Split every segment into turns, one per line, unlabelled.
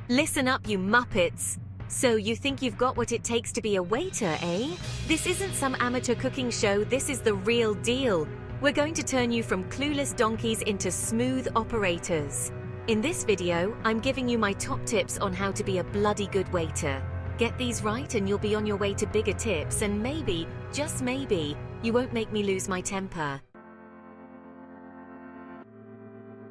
Listen up, you muppets! So you think you've got what it takes to be a waiter, eh? This isn't some amateur cooking show, this is the real deal. We're going to turn you from clueless donkeys into smooth operators. In this video, I'm giving you my top tips on how to be a bloody good waiter. Get these right and you'll be on your way to bigger tips, and maybe, just maybe, you won't make me lose my temper.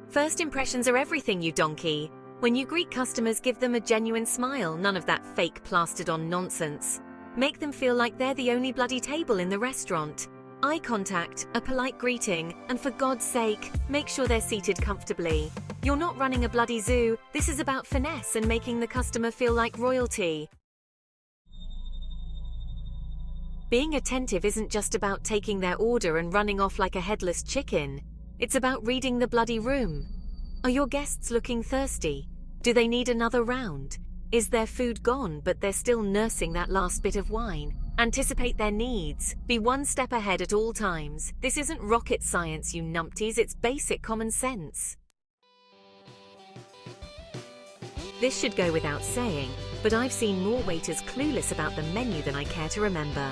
First impressions are everything, you donkey. When you greet customers, give them a genuine smile, none of that fake plastered-on nonsense. Make them feel like they're the only bloody table in the restaurant. Eye contact, a polite greeting, and for God's sake, make sure they're seated comfortably. You're not running a bloody zoo, this is about finesse and making the customer feel like royalty. Being attentive isn't just about taking their order and running off like a headless chicken. It's about reading the bloody room. Are your guests looking thirsty? Do they need another round? Is their food gone but they're still nursing that last bit of wine? Anticipate their needs. Be one step ahead at all times. This isn't rocket science, you numpties, it's basic common sense. This should go without saying, but I've seen more waiters clueless about the menu than I care to remember.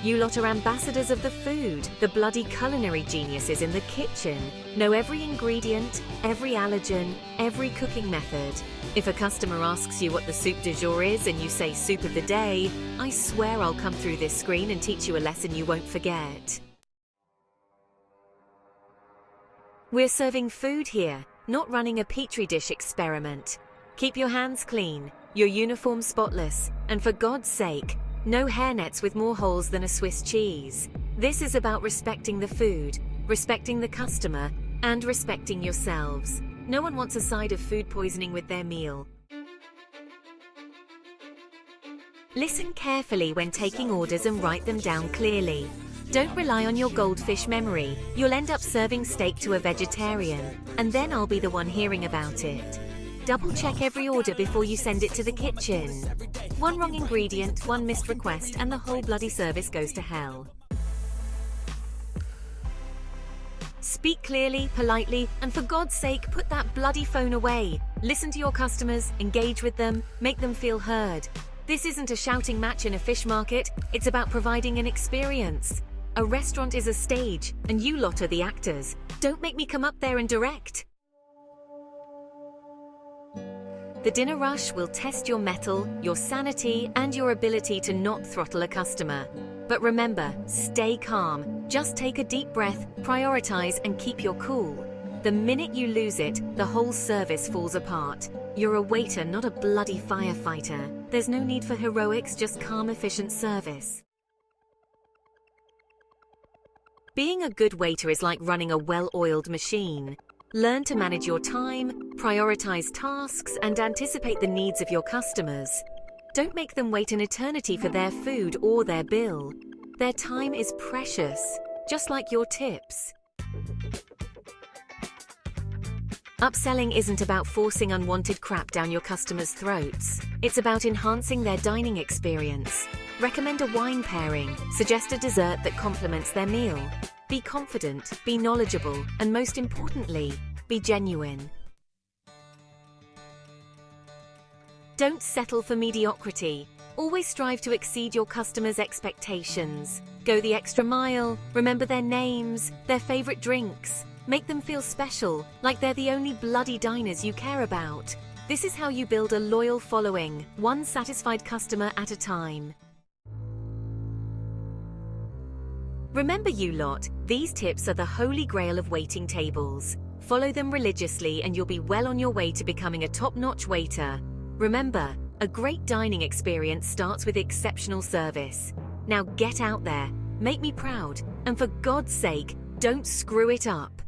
You lot are ambassadors of the food, the bloody culinary geniuses in the kitchen. Know every ingredient, every allergen, every cooking method. If a customer asks you what the soup du jour is and you say soup of the day, I swear I'll come through this screen and teach you a lesson you won't forget. We're serving food here, not running a petri dish experiment. Keep your hands clean, your uniform spotless, and for God's sake, no hairnets with more holes than a Swiss cheese. This is about respecting the food, respecting the customer, and respecting yourselves. No one wants a side of food poisoning with their meal. Listen carefully when taking orders and write them down clearly. Don't rely on your goldfish memory. You'll end up serving steak to a vegetarian, and then I'll be the one hearing about it. Double-check every order before you send it to the kitchen. One wrong ingredient, one missed request, and the whole bloody service goes to hell. Speak clearly, politely, and for God's sake, put that bloody phone away. Listen to your customers, engage with them, make them feel heard. This isn't a shouting match in a fish market, it's about providing an experience. A restaurant is a stage, and you lot are the actors. Don't make me come up there and direct. The dinner rush will test your mettle, your sanity, and your ability to not throttle a customer. But remember, stay calm. Just take a deep breath, prioritize, and keep your cool. The minute you lose it, the whole service falls apart. You're a waiter, not a bloody firefighter. There's no need for heroics, just calm, efficient service. Being a good waiter is like running a well-oiled machine. Learn to manage your time, prioritize tasks, and anticipate the needs of your customers. Don't make them wait an eternity for their food or their bill. Their time is precious, just like your tips. Upselling isn't about forcing unwanted crap down your customers' throats. It's about enhancing their dining experience. Recommend a wine pairing, suggest a dessert that complements their meal. Be confident, be knowledgeable, and most importantly, be genuine. Don't settle for mediocrity. Always strive to exceed your customers' expectations. Go the extra mile, remember their names, their favorite drinks. Make them feel special, like they're the only bloody diners you care about. This is how you build a loyal following, one satisfied customer at a time. Remember, you lot, these tips are the holy grail of waiting tables. Follow them religiously and you'll be well on your way to becoming a top-notch waiter. Remember, a great dining experience starts with exceptional service. Now get out there, make me proud, and for God's sake, don't screw it up.